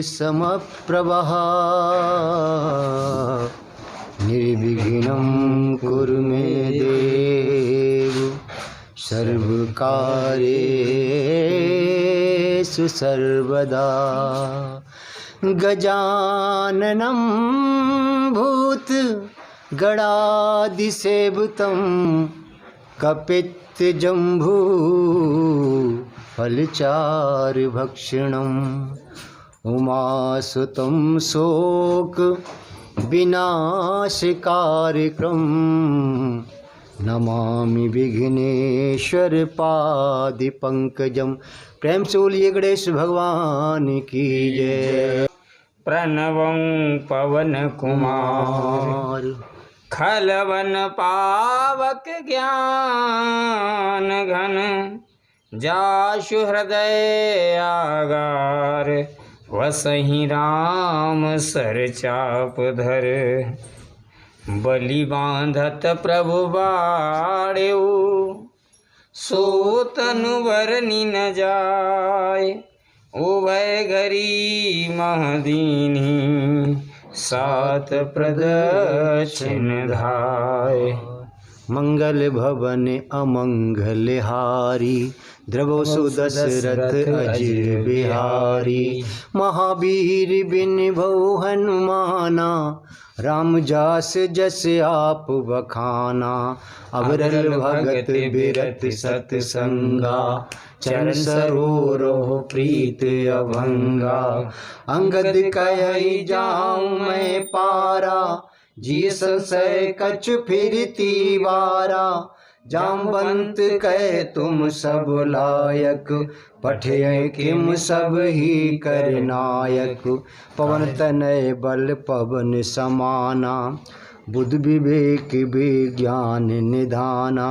समप्रभः निर्विघ्नं कुरु मे देव सर्वकार्येषु सर्वदा। गजाननं भूतगणाधिसेवितं कपित्थजम्बू फलचारुभक्षणम् उमासुतं शोक विनाशकारकं नमामि विघ्नेश्वर पादपंकजं। प्रेम से बोलिए गणेश भगवान की जय। प्रणवं पवन कुमार खलवन पावक ज्ञान घन जाशु हृदय आगार वसहि राम सर चाप धर। बलि बांधत प्रभु बाड़ेऊ सो तनुवर न जाय। उभय घरी महदीनी सात प्रदक्षिण धाय। मंगल भवन अमंगल हारी द्रवो सुदशरथ अजिर बिहारी। महावीर बिन भौ हनुमाना राम जास जस आप बखाना। अवरल भगत बिरत सतसंगा चरण सरोवरोह प्रीत अभंगा। अंगद कहि जाऊं मैं पारा जिय संशय कछु फिरती वारा। जामवंत कह तुम सब लायक पठे किम सब ही कर नायक। पवन तनय बल पवन समाना बुद्ध विवेक विज्ञान निधाना।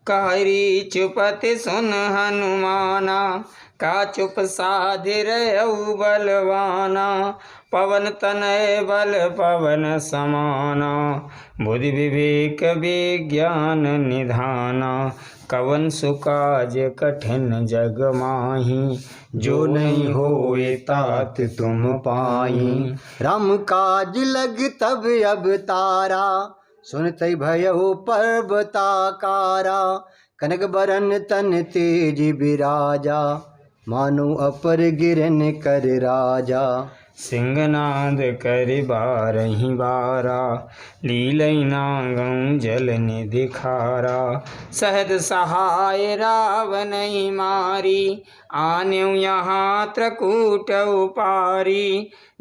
कारी चुपति सुन हनुमाना का चुप साधिर बलवाना। पवन तनय बल पवन समाना बुद्धि विवेक विज्ञान निधाना। कवन सुकाज कठिन जग माही जो नहीं होए तात तुम पाई। राम काज लग तब अवतारा सुनते भयउ पर्वताकारा। कनक बरन तन तेज बिराजा मानो अपर गिरन कर राजा। सिंहनाद कर बारही बारा लीलई नागं जल निधि खारा। सहद सहाय रावण मारी आन्यु यहाँ त्रकूट उपारी।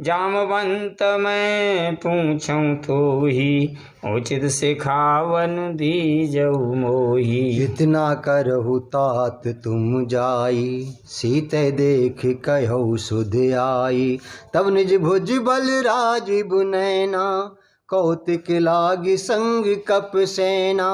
जामवंत मैं पूछूं तो ही उचित सिखावन दीजऊ मोही। इतना करहु तात तुम जाई सीते देख कहु सुध आई। तब निज भुज बल राजीव नैना कौतिक लागी संग कप सेना।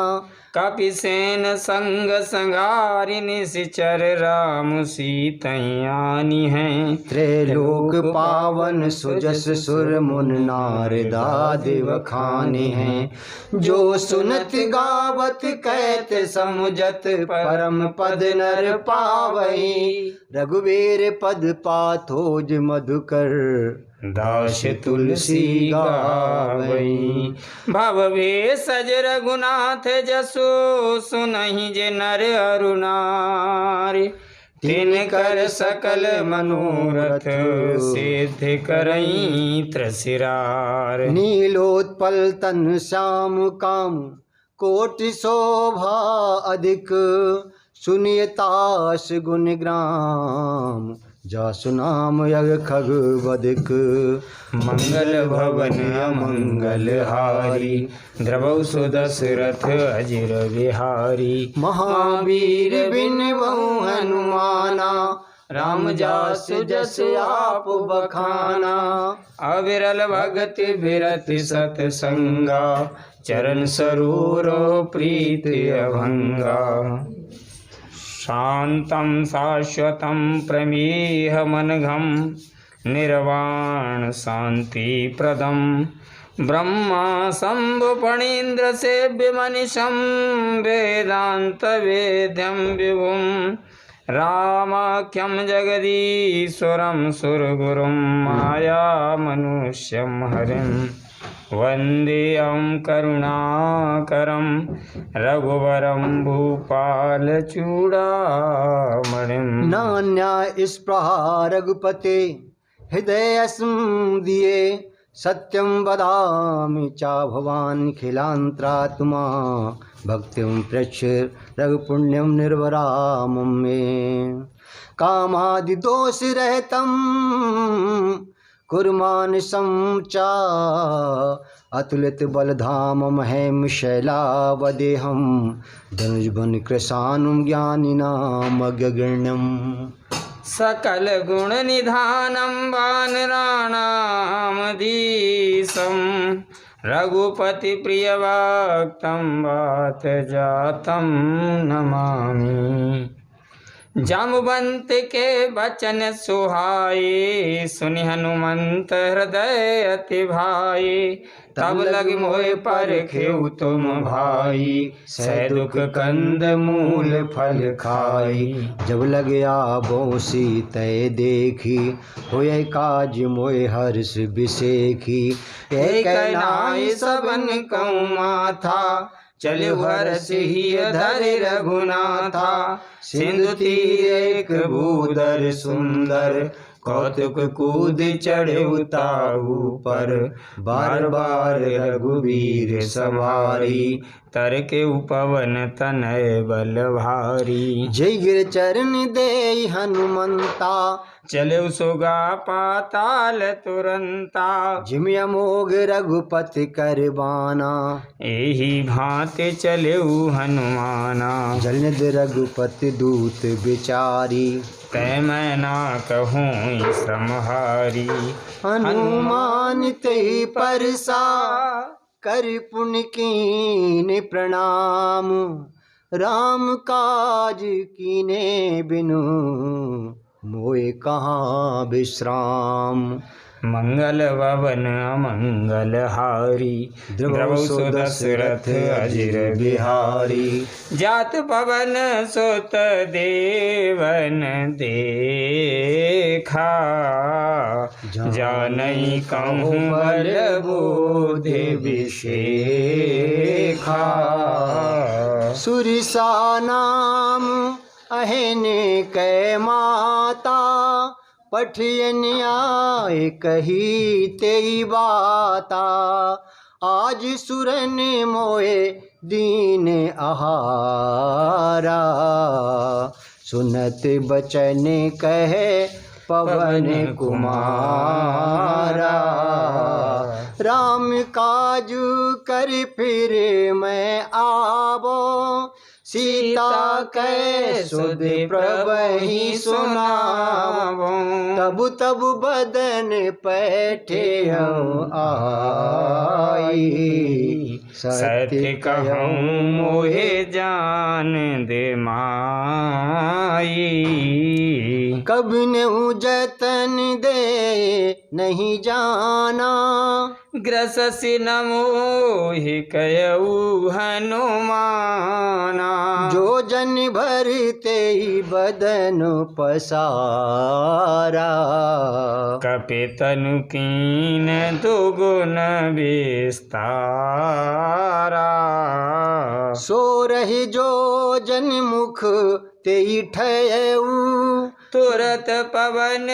कपि सेन संग संगारि निश्चर राम सीतयानी हैं। त्रैलोक पावन सुजस सुर मुन नार दादि वखाने हैं। जो सुनत गावत कहत समुझत परम पद नर पावई। रघुवीर पद पाथोज मधुकर दास तुलसी गावई। भव भेषज रघुनाथ जसो सुनहि जे नर अरु नारी। तिनकर सकल मनोरथ सिद्ध करई त्रसिरार। नीलोत्पल तन श्याम काम कोटि शोभा अधिक। सुनियतास गुण ग्राम जासु नाम यग खग बदिक। मंगल भवन अमंगल हारी द्रवौ सुदशरथ अजिर बिहारी। महावीर बिन बहु हनुमाना राम जास जस आप बखाना। अविरल भगत बिरति सतसंगा चरण सरोवरो प्रीत अभंगा। शांतं शाश्वतं प्रमेहमनघं निर्वाण शांति प्रदम। ब्रह्मा शंभु फणीन्द्र सेव्य मनिषं वेदांत वेद्यं विभुं। रामाख्यं जगदीश्वरं सुरगुरुं मायामनुष्यं हरिं वन्देऽहं करुणाकरं रघुवरं भूपालचूडामणिं। नान्या स्पृहा रघुपते हृदयस्म दिए सत्यं वदामि चा भवान् खिलान्त्रात्मा भक्तिं प्रच्छ रघुपुण्यं निर्वरामं मे कामादिदोष रहितं कुर्मानसं चा अतुलित बलधामं हेम शैलावदेहं धनुजबन कृशानुं ज्ञानिनामग्रगण्यम् सकल गुण निधानं वानराणामधीशं रघुपति प्रियभक्तं वात जातं नमामि। जाम्बवंत के बचन सुहाए सुनि हनुमंत हृदय अति भाए तब लग मोहि परखेउ तुम भाई सह दुख कंद मूल फल खाई। जब लग आबो सीतै देखी होय काज मोय हर्ष बिसेखी एक नाई सबन कहूँ माथा चले हर्ष ही धरे रघुनाथा सिंधु तीर एक भूधर सुंदर कौतुक कूद चढ़े उताऊ पर बार बार रघुवीर सवारी तर के उपवन तनय बल भारी। जय गिर चरण दे हनुमंता चले सुगा पाताल तुरंता जिमि अमोघ रघुपति करबाना एही भांति चले हनुमाना। जलनिधि रघुपति दूत विचारी कै मैं ना कहूँ श्रमहारी। हनुमान ते परसा कर पुण्य कीन प्रणाम राम काज कीने बिनु मोए कहाँ विश्राम। मंगल भवन अमंगल हारी द्रवसु दशरथ अजिर बिहारी। जात पवन सुत देवन देखा जानई कहूँ बल बोधि विशेखा। सुरिसा नाम अहने कै माता पठियन आए कही तेई बाता। आज सुरन मोए दीन आहारा सुनत बचन कहे पवन कुमारा। राम काजू कर फिर मैं आवो सीता कै सुध प्रभहि सुनावो। तब तब बदन पैठे आई सत्य कहूँ मोहे जान दे माई। कभी नहु जतन दे नहीं जाना ग्रससि न मोहि कयऊ हनुमाना। जो जन भरते ही बदन पसारा कपि तनु कीन दुगुन विस्तारा। सो रही जो जन मुख ते ठयऊ तुरत पवन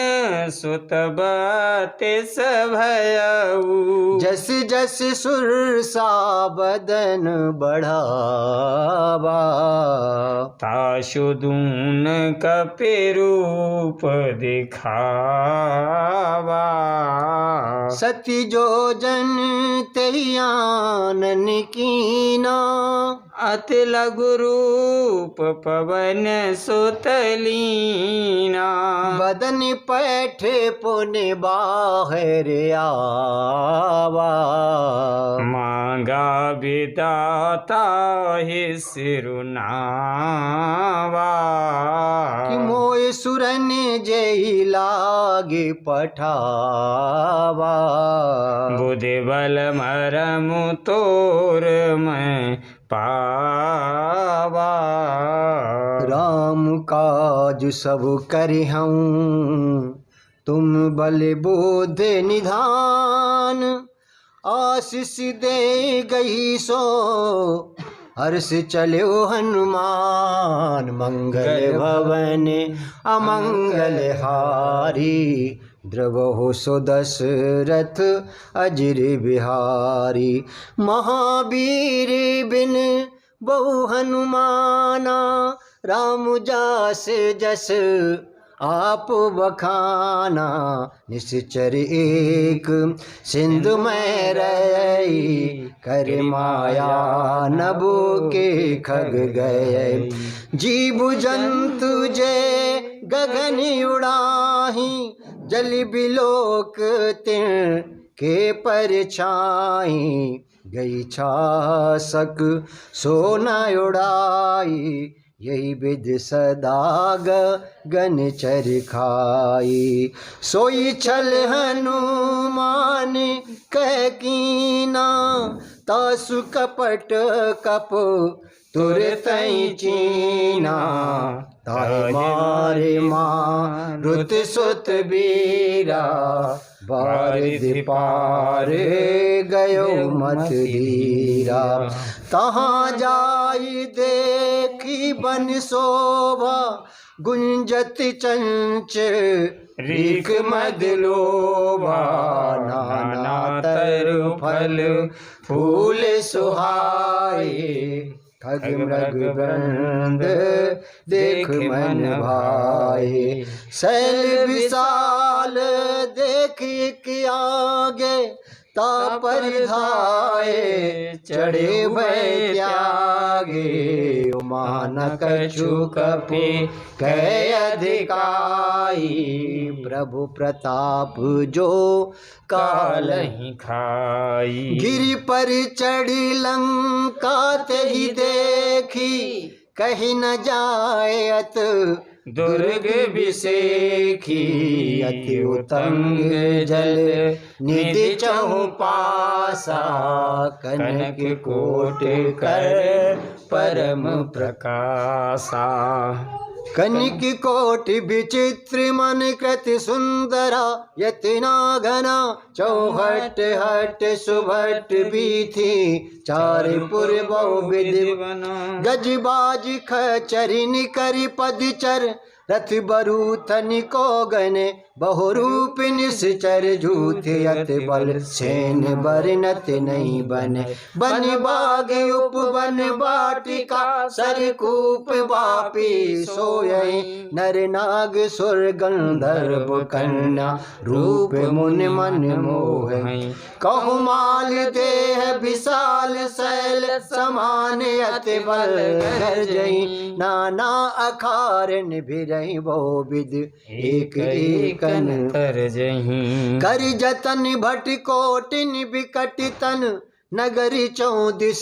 सुत बतिस भयऊ। जस जस सुरसा बदन बढ़ावा ताशु दून कपि रूप दिखावा। सती जो जन तैयानन कीना अति लघु रूप पवन सुतलीना। बदन पैठे पुण्य बाहर आवा मांगा विदाता ही सिरुनावा। कि मोय सुरन जही लागे पठावा। बुद्धि बल मरमु तोर मैं पावा। राम काज सब करिहऊँ तुम बल बोध निधान। आशीष दे गई सो हर्ष चलो हनुमान। मंगल भवन अमंगल हारी द्रवहु सो दशरथ अजिर बिहारी। महावीर बिन बहु हनुमाना राम जास जस आप बखाना। निश्चर एक सिंधु में रही कर माया नभ के खग गए। जीव जंतु जय गगन उड़ाही जल बिलोक तिन के परछाई। गई छासक सोना उड़ाई यही विध सदा गगन चरखाई। सोई छल हनुमान कह कीना तासु कपट कप तुरत चीना। ताहि मारे मारुत सुत बीरा बारिधि पार गयो मत धीरा। तहाँ जाई देखी बन शोभा गुंजत चंच रीख मद लोभा। नाना तरु फल फूल सुहाए खग मृग वृंद देख मन भाए। शैल विशाल देख के आगे तापर धाये चढ़े भय त्यागे। मान कछु कपि कह अधिकाई प्रभु प्रताप जो कालहि खाई। गिरि पर चढ़ी लंका तेहि देखी कहीं न जायत दुर्ग विसेखी। अति उतंग जल निधि चहुपासा कनक कोट कर परम प्रकाशा। कनिक कोटि विचित्र मन कृति सुंदरा यतना घना। चौहट हट सुभट बीथी चारिपुर बहुविध गजबाज खचरिन करि पदचर। रथ बरु तनिको गने बहुरूप निश्चर झूठ अत बल सेन बरनत नहीं बने। बन बाग उपवन वाटिका सरकूप वापी सोये। नर नाग सुर गंधर्व कन्या रूप मुन मन मोहि। कहु माल देह विशाल शैल समान अति बल गर्जई। नाना अखारन भिरहि बहु विध एक एक तरजहि। कर जतन भट कोटिन विकट तन नगरी चौदिस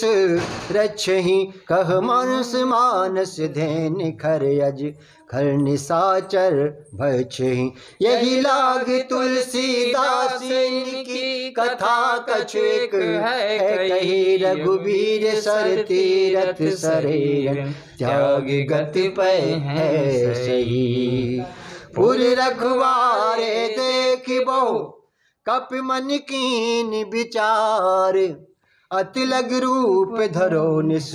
रक्षहि। कह मानस मानस धैन खर अज खर निसाचर भक्षहि। यही लाग तुलसीदास की कथा कछु एक है कही। रघुबीर सर तीरथ सरे त्याग गति पै है सही। पुर रखवारे देख बहु कप मन कीन विचार। अति लग रूप धरो निस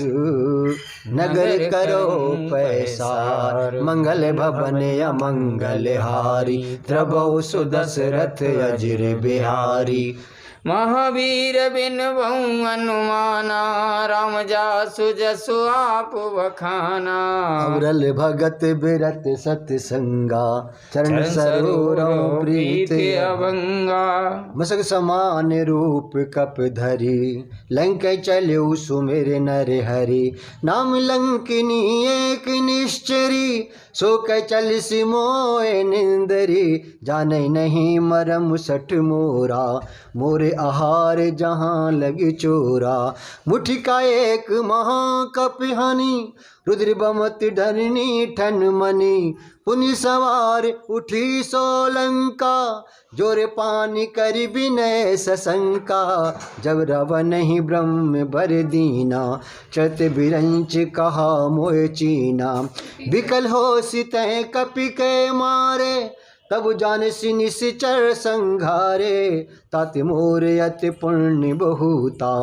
नगर करो पैसार। मंगल भवन अमंगल हारी द्रवहु सु दशरथ अजिर बिहारी। महावीर बिन बहु हनुमाना राम जासु जसु आप बखाना। अवरल भगत बिरत सतसंगा चरण सरोवरों प्रीत अभंगा। मसक समान रूप कप धरी लंक चलऊ सुमिर नर हरि। नाम लंकिनी एक निश्चरी सो क चल सिमोए निंदरी। जाने नहीं मरम सठ मोरा मोरे आहार जहाँ लग चोरा। मुठि का एक महाकपिहानी रुद्र बमत धरनी ठन मनी। पुनि सवार उठी सोलंका, जोर पानी करि विनय सशंका। जब रावण ही ब्रह्म बर दीना, चत बिरंच कहा मोह चीना। विकल हो सितह कपि के मारे, तब जानसी निश्चर संघारे। तात मोर अति पुण्य बहुता,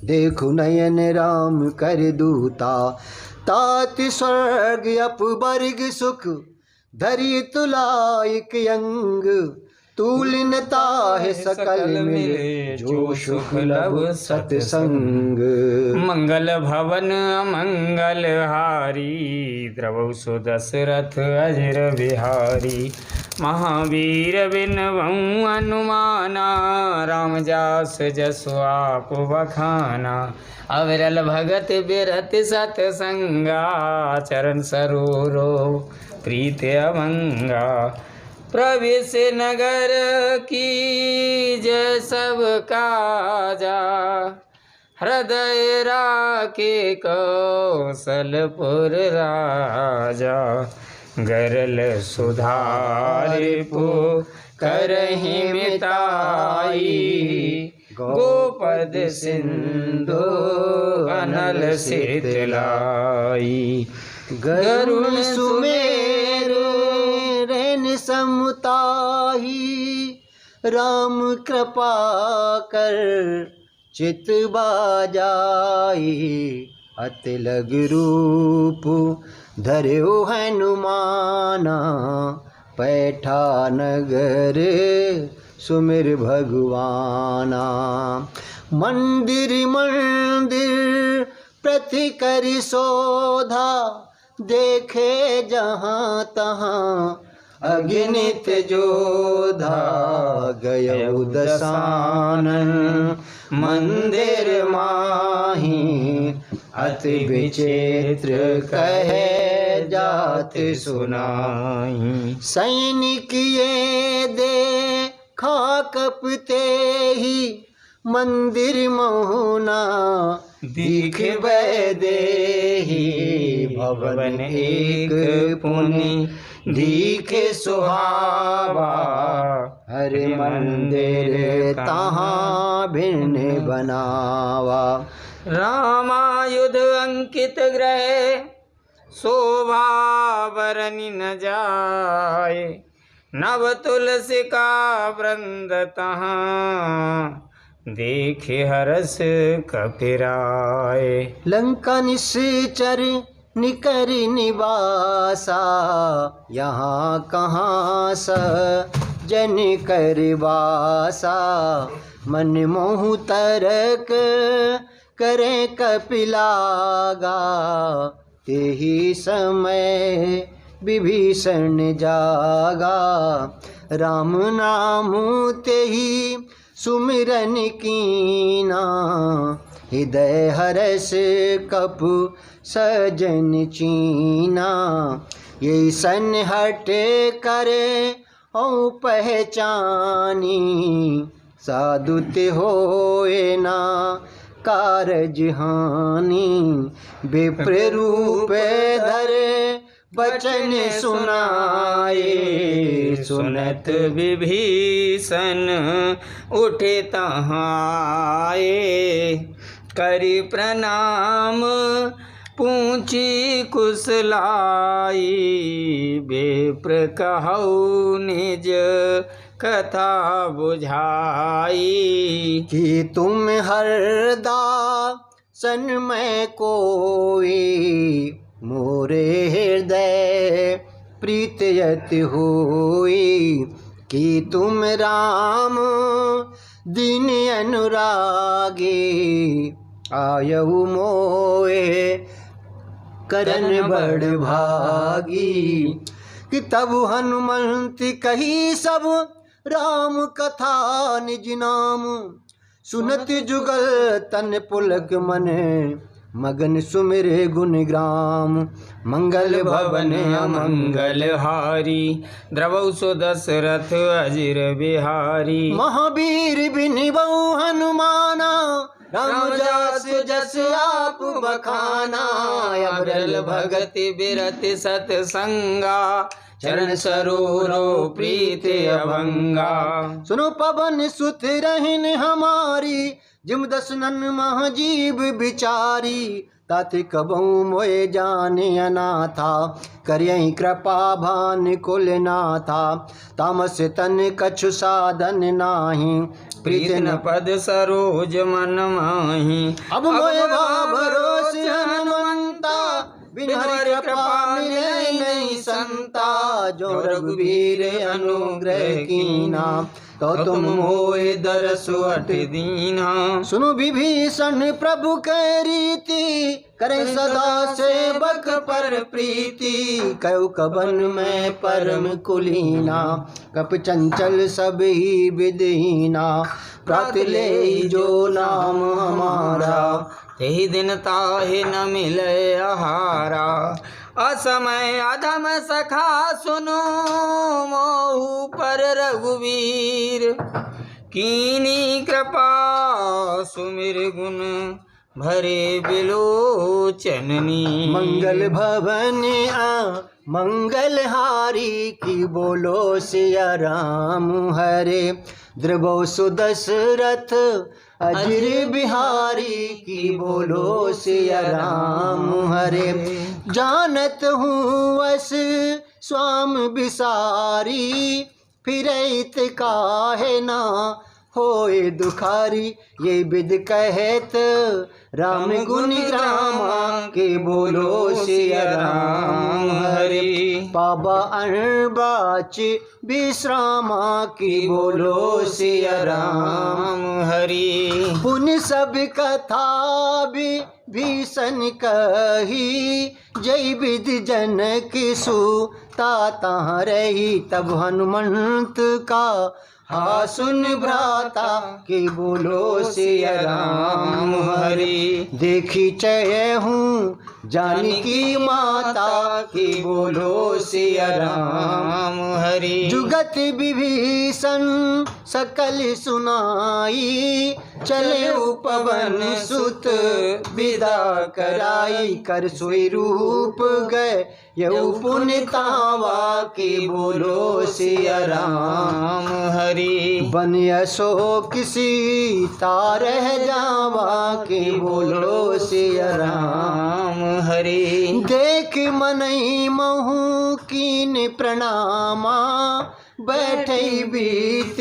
देखु नयन राम कर दूता। तात स्वर्ग अपवर्ग सुख, धरि तुलाइक अंग। तूलिन ताहि सकल मिले, जो सुख लभ सतसंग। मंगल भवन अमंगल हारी, द्रवौ सो दशरथ अजर बिहारी। महावीर बिनवऊँ हनुमाना, राम जास जसु आप बखाना। अविरल भगत बिरत सतसंगा, चरण सरोरो प्रीत अमंगा। प्रवेश नगर की जय सब काजा, हृदय राखे कौशलपुर राजा। गरल सुधारि पो करहि मिताई, गोपद सिंधु अनल शीतलाई। गरुण सुमेरु रैन समताही, राम कृपा कर चित बाजाई। अति लग रूप धर्यो हनुमाना, पैठा नगर सुमिर भगवाना। मंदिर मंदिर प्रति करि शोधा, देखे जहाँ तहाँ अगणित जोधा। गयौ दसानन मंदिर माही, अति विचित्र कहे जात सुनाई। सैनिक ये देखा कपते ही, मंदिर मोहना दीख देही। भवन एक पुनि दीखे सुहावा, हरि मंदिर तहाँ भिन्न बनावा। रामायुध अंकित ग्रह, शोभा बरनि न जाय। नव तुलसी का वृंद तहाँ, देखे हरस कपिराय। लंका निश्चर निकर निवासा, यहाँ कहाँ जन कर वासा। मन मोहु तरक करे कपिलागा, तेहि समय विभीषण जागा। राम नाम तेहि सुमिरन कीना, हृदय हरस कपु सजन चीना। ये सन हट करे औ पहचानी, साधुत होए ना कारज हानि। विप्र रूप धरे बचन सुनाए, सुनत विभीषण उठे तहाँ आए। करि प्रणाम पूछी कुशलाई, विप्र कहौ निज कथा बुझाई। कि तुम हरदा सन में कोई, मोरे हृदय प्रीतयत होई। कि तुम राम दीन अनुरागे, आयहु मोए करन बड़ भागी। कि तब हनुमंत कही सब राम कथा निज नाम। सुनत जुगल तन पुलक मन, मगन सुमिरे गुण ग्राम। मंगल भवन अमंगल हारी द्रवौ सो दशरथ अजिर बिहारी महावीर बिनिबऊ हनुमाना राम जास जस आप बखाना अमरल भगति बिरति सतसंगा चरण सरोरो प्रीति अभंगा सुनो पवन सुत रहन हमारी जिम दसनन महाजीव बिचारी ताति कबहू मोए जाने अनाथा करियहि कृपा भान कुल नाथा तामस तन कछु साधन नाही प्रीत न पद सरोज मन माही अब मोए भरोस हनुमंता बिन हरि कृपा मिले नहीं संता जो रघुवीर अनुग्रह कीना तो तुम मोए दरस अट दीना सुनो विभीषण प्रभु कै रीति करे सदा सेवक पर प्रीति कयु कबन में परम कुलीना कप चंचल सब ही विदहीना प्रात ले जो नाम हमारा तेहि दिन ताहि न मिले आहारा असमय अधम सखा सुनो मोहु पर रघुवीर कीनी कृपा सुमिर गुण भरे बिलोचननी मंगल भवन मंगल हारी की बोलो सिया राम हरे द्रवो सुदशरथ अजिर बिहारी की बोलो सिया राम हरे जानत हूँ अस स्वाम बिसारी फिरैत काहे ना होए दुखारी ये विद कहत राम गुण ग्रामा के बोलो सिया राम हरि पाबा अणबाच विश्रामा की बोलो सिया राम हरि पुन सब कथा भीषण कही जय विद जनक सुता तहाँ रही तब हनुमंत का हाँ सुन भ्राता कि बोलो सिया राम हरि देखी चय हूँ जानकी माता की बोलो सिया राम हरि जुगत विभीषण सकल सुनाई चले पवन सुत विदा कराई कर सोई रूप गए यऊ पुण्य तावा की बोलो सिया राम हरि बन यसो किसी तारह जावा की बोलो सिया राम हरि देख मनई महू कीन प्रणामा बैठे बीत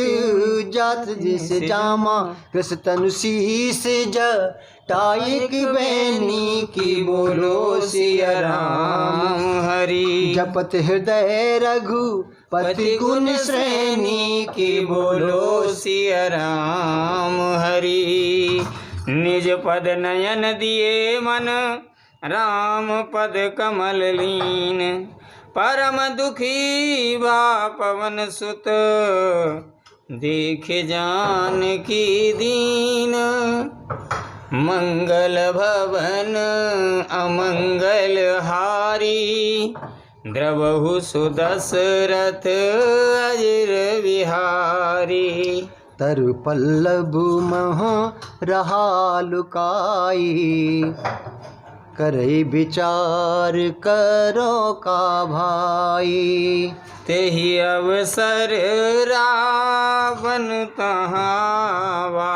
जात जिस जामा कृष तनु शीस जटाइक बैनी की बोलो सिया राम हरि जपत हृदय रघु पति गुण श्रेणी की बोलो सिया राम हरि निज पद नयन दिए मन राम पद कमल लीन परम दुखी बा पवन सुत देख जान की दीन मंगल भवन अमंगल हारी द्रवहु सुदशरथ अजिर बिहारी तरु पल्लव मह रहा लुकाई करई विचार करो का भाई तेहि अवसर रावण तहावा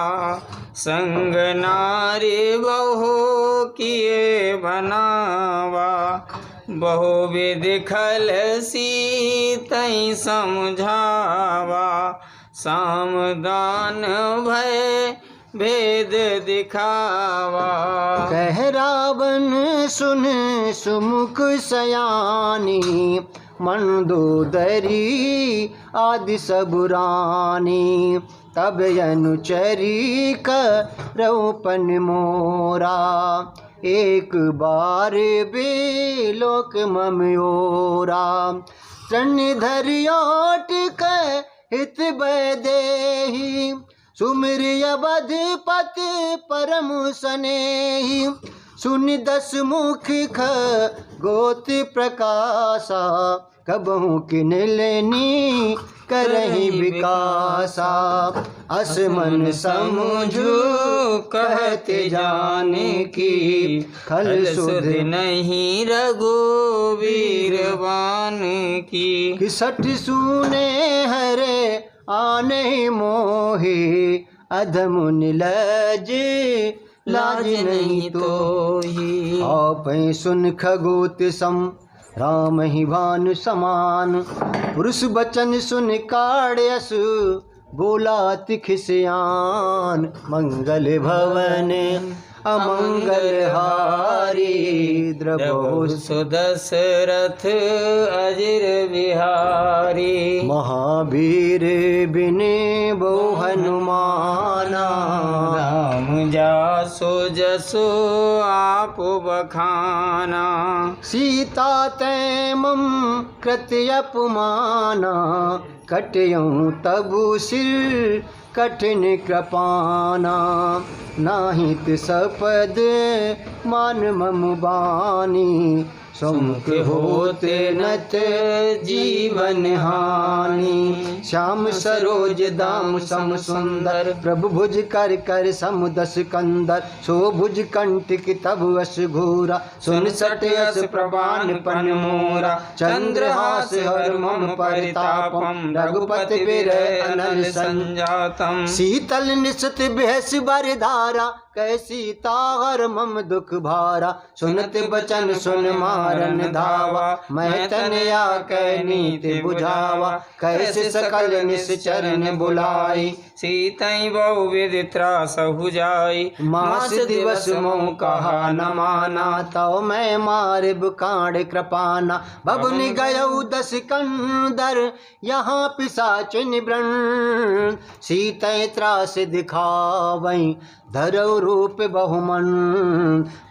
संग नारी बहु किए बनावा बहु विधि खल सीतई समझावा सामदान भय भेद दिखावा कह रावण सुन सुमुख सयानी मंदोदरी आदि सबुरानी तब अनुचरी करौपन मोरा एक बार बेलोक ममयोरा तन धरियोट हित बैदेही सुमिर अवध पति परम सनेही सुन दस मुख खगोत प्रकाशा, कबहू किन लेनी करही विकासा। असमन समझू कहते जाने की, खल सुध नहीं रघुवीर बान की। किसठ सूने हरे आने मोहे, अधम निलज लाज नहीं तोही। आप सुन खगोत सम राम ही भानु समान, पुरुष बचन सुन काढ़यस बोला तिखिसयान। मंगल भवन अमंगल हारी, द्रवहु सुदशरथ अजिर बिहारी। महावीर बिन बहु हनुमाना, राम जासो जसो आप बखाना। सीता तैमम कृत्य अपमाना, कटयऊँ तबु सिर कठिन कृपाना। नाहित सपद मान मम बानी, समुख होते नत जीवन हानि। श्याम सरोज दाम सम सुंदर, प्रभु भुज कर कर सम दस कंदर। सो भुज कंटिक तब अस घोरा, सुन सट अस प्रभान पन मोरा। चंद्रहास हर मम परितापम, रघुपति बिरह अनल संजातम। शीतल निश्चित बेहस बर धारा, कै सीता हर मम दुख भारा। सुनत बचन सुन मारन धावा, मैं तनया कै नीति बुझावा। कैसे सकल निश्चरण बुलाई, सीतई बहु विधि त्रासहु जाई। मास दिवस मोह कहा न माना, तव मैं मारिब कांड कृपाना। बबुनि गयऊ दस कंदर, यहाँ पिशाचिन व्रण। सीतै त्रास दिखावई, धरऊ रूप बहुमन।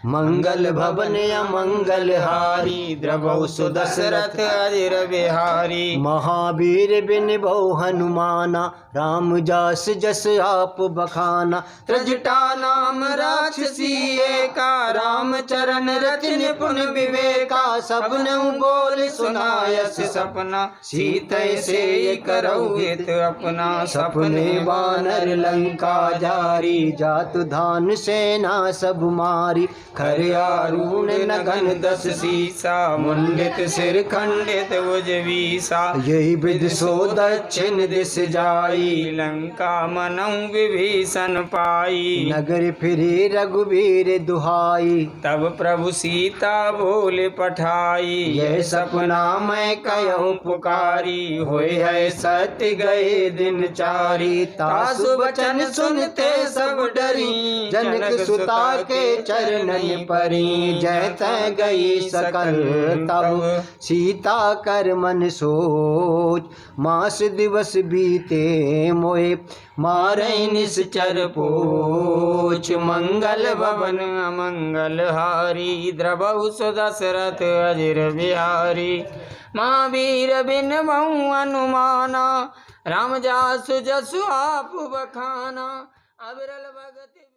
मंगल भवन अमंगल हारी, द्रवहु सुदशरथ अजिर बिहारी। महावीर बिन बहु हनुमाना, राम जास जस आप बखाना। त्रजटा नाम राक्षसी एका, राम चरण रच निपुण विवेका। सबनऊ बोल सुनायस सपना, सीतै से करऊ हित अपना। सपने वानर लंका जारी, जातु धान सेना सब मारी। खरयारूण नगन दस सीसा, मुंडित सिर खंडित भुज वीसा। यही विधि सो दक्षिण दिश जाई, लंका मनऊ विभीषण पाई। नगर फिरे रघुवीर दुहाई, तब प्रभु सीता बोले पठाई। यह सपना मैं कयऊँ पुकारी, होय है सत्य गए दिन चारी। तासु वचन सुनते सब डरी, जनक सुता के चरणन परी। जय तै गई सकल तब, सीता कर मन सोच। मास दिवस बीते मोए, मारै निश्चर पोच। मंगल भवन अमंगल हारी, द्रवहु सुदशरथ अजिर बिहारी। महावीर बिन बहु हनुमाना, राम जासु जसु आप बखाना। अविरल भगति